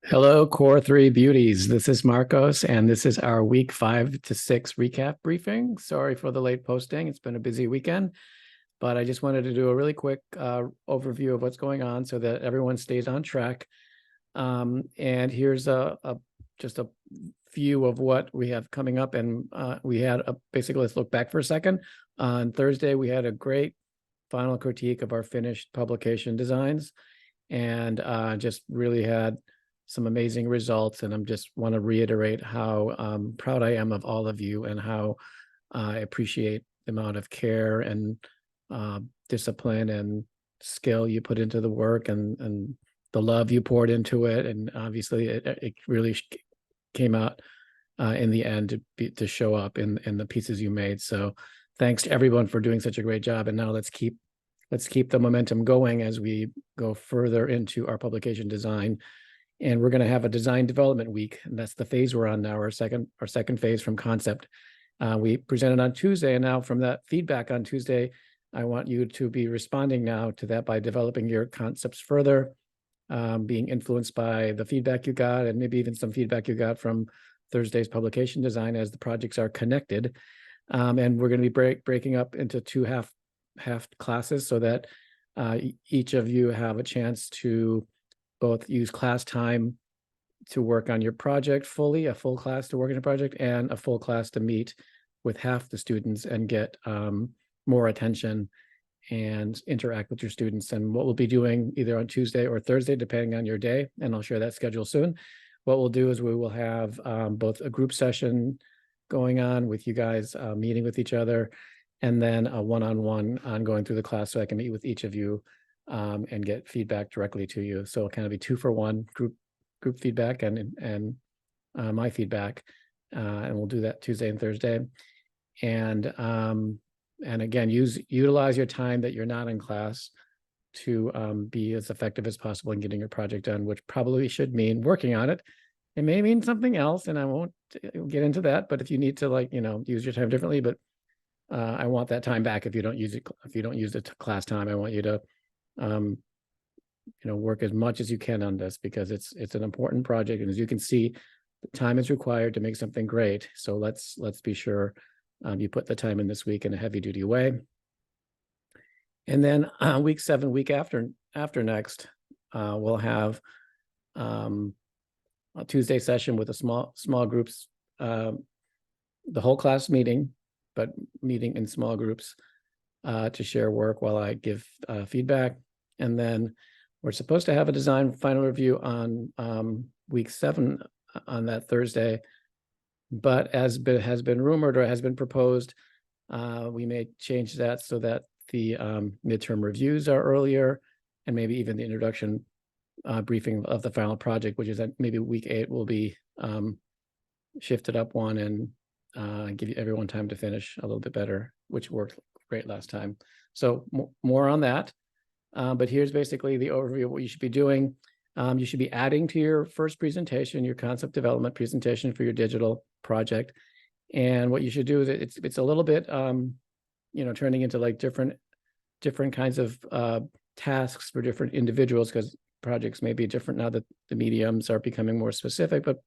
Hello, Core 3 Beauties. This is Marcos, and this is our week 5 to 6 recap briefing. Sorry for the late posting. It's been a busy weekend, but I just wanted to do a really quick overview of what's going on so that everyone stays on track. And here's just a view of what we have coming up. And we had basically, let's look back for a second. On Thursday, we had a great final critique of our finished publication designs, and just really had some amazing results. And I'm just want to reiterate how proud I am of all of you and how I appreciate the amount of care and discipline and skill you put into the work, and the love you poured into it. And obviously it really came out in the end to show up in the pieces you made. So thanks to everyone for doing such a great job. And now let's keep the momentum going as we go further into our publication design. And we're going to have a design development week, and that's the phase we're on now, our second phase from concept. We presented on Tuesday, and now from that feedback on Tuesday, I want you to be responding now to that by developing your concepts further, being influenced by the feedback you got, and maybe even some feedback you got from Thursday's publication design as the projects are connected. And we're going to be breaking up into two half classes so that each of you have a chance to both use class time to work on your project fully, a full class to work on a project, and a full class to meet with half the students and get more attention and interact with your students. And what we'll be doing either on Tuesday or Thursday, depending on your day, and I'll share that schedule soon. What we'll do is we will have both a group session going on with you guys meeting with each other, and then a one-on-one on going through the class so I can meet with each of you and get feedback directly to you. So it'll kind of be 2-for-1 group feedback and my feedback, and we'll do that Tuesday and Thursday. And again, utilize your time that you're not in class to be as effective as possible in getting your project done, which probably should mean working on it. It may mean something else, and I won't get into that. But if you need to use your time differently, but I want that time back if you don't use it. If you don't use the class time, I want you to work as much as you can on this, because it's an important project, and as you can see, the time is required to make something great. So let's be sure you put the time in this week in a heavy duty way. And then week 7, week after next, we'll have a Tuesday session with a small groups, the whole class meeting, but meeting in small groups to share work while I give feedback. And then we're supposed to have a design final review on week 7 on that Thursday. But as has been rumored or has been proposed, we may change that so that the midterm reviews are earlier, and maybe even the introduction briefing of the final project, which is at maybe week 8, will be shifted up one and give everyone time to finish a little bit better, which worked great last time. So more on that. But here's basically the overview of what you should be doing. You should be adding to your first presentation, your concept development presentation for your digital project. And what you should do is it's a little bit, turning into like different kinds of tasks for different individuals, because projects may be different now that the mediums are becoming more specific. But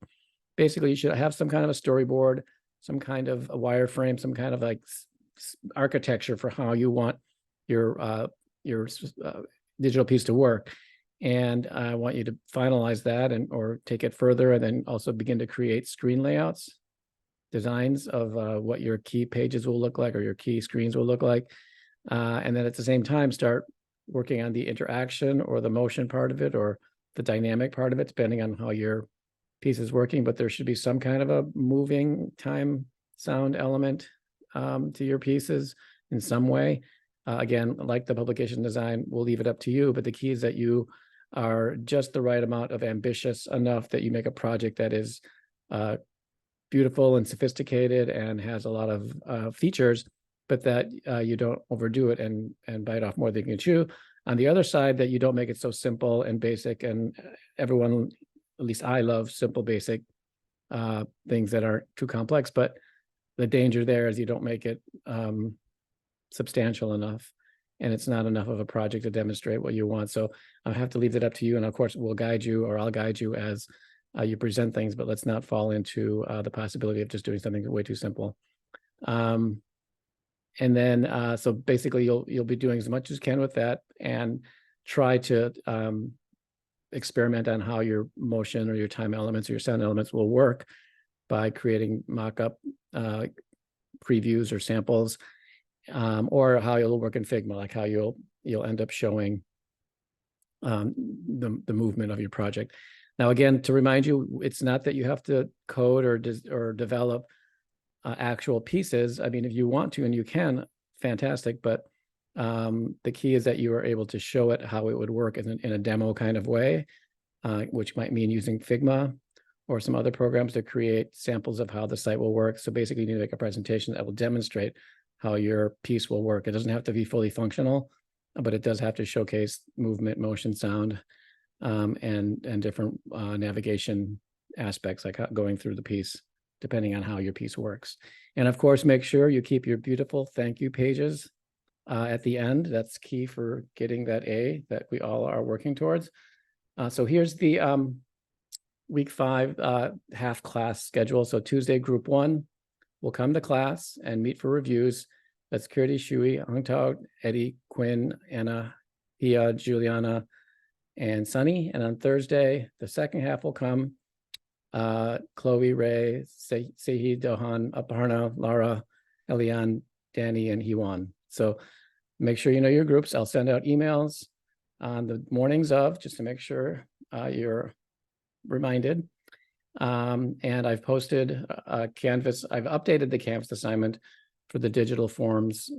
basically, you should have some kind of a storyboard, some kind of a wireframe, some kind of like architecture for how you want your digital piece to work. And I want you to finalize that or take it further, and then also begin to create screen layouts, designs of what your key pages will look like or your key screens will look like. And then at the same time, start working on the interaction or the motion part of it or the dynamic part of it, depending on how your piece is working. But there should be some kind of a moving time sound element to your pieces in some way. Again, like the publication design, we'll leave it up to you, but the key is that you are just the right amount of ambitious enough that you make a project that is beautiful and sophisticated and has a lot of features, but that you don't overdo it and bite off more than you can chew. On the other side, that you don't make it so simple and basic, and everyone, at least I love simple, basic things that aren't too complex, but the danger there is you don't make it substantial enough. and it's not enough of a project to demonstrate what you want. So I have to leave it up to you. And of course, we'll guide you, or I'll guide you as you present things, but let's not fall into the possibility of just doing something way too simple. And then, so basically you'll be doing as much as you can with that, and try to experiment on how your motion or your time elements or your sound elements will work by creating mock-up previews or samples, or how you'll work in Figma, like how you'll end up showing the movement of your project. Now, again, to remind you, it's not that you have to code or develop actual pieces. I mean, if you want to and you can, fantastic. But the key is that you are able to show it how it would work in a demo kind of way, which might mean using Figma or some other programs to create samples of how the site will work. So basically, you need to make a presentation that will demonstrate how your piece will work. It doesn't have to be fully functional, but it does have to showcase movement, motion, sound, and different navigation aspects, like going through the piece, depending on how your piece works. And of course, make sure you keep your beautiful thank you pages at the end. That's key for getting that A that we all are working towards. So here's the week 5 half class schedule. So Tuesday, group 1 will come to class and meet for reviews. That's Kirti, Shui, Hangtao, Eddie, Quinn, Anna, Hia, Juliana, and Sunny. And on Thursday, the second half will come. Chloe, Ray, Sehi, Dohan, Aparna, Lara, Elian, Danny, and Hiwan. So make sure you know your groups. I'll send out emails on the mornings of, just to make sure you're reminded. And I've posted a Canvas. I've updated the Canvas assignment for the digital forms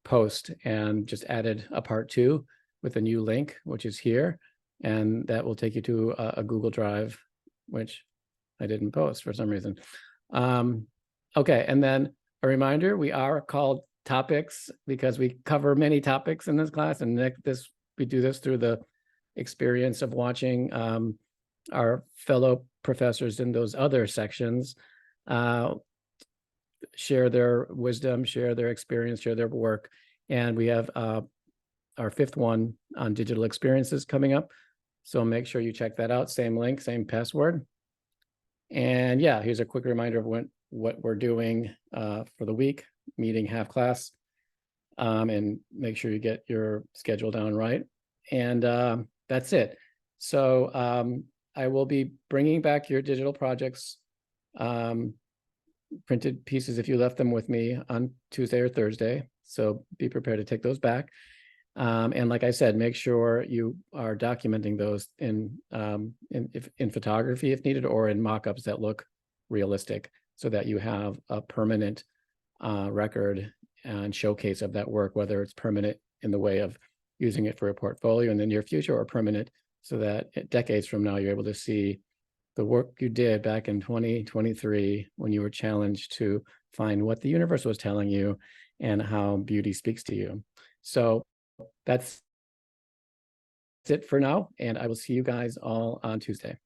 post, and just added a part 2 with a new link, which is here. And that will take you to a Google Drive, which I didn't post for some reason. Okay, and then a reminder, we are called topics because we cover many topics in this class, and we do this through the experience of watching our fellow professors in those other sections share their wisdom, share their experience, share their work. And we have our 5th one on digital experiences coming up. So make sure you check that out. Same link, same password. And yeah, here's a quick reminder of what we're doing for the week, meeting half class, and make sure you get your schedule down right. And that's it. So I will be bringing back your digital projects, printed pieces if you left them with me on Tuesday or Thursday. So be prepared to take those back. And like I said, make sure you are documenting those in photography if needed, or in mock-ups that look realistic, so that you have a permanent record and showcase of that work, whether it's permanent in the way of using it for a portfolio in the near future, or permanent so that decades from now you're able to see the work you did back in 2023 when you were challenged to find what the universe was telling you and how beauty speaks to you. So that's it for now, and I will see you guys all on Tuesday.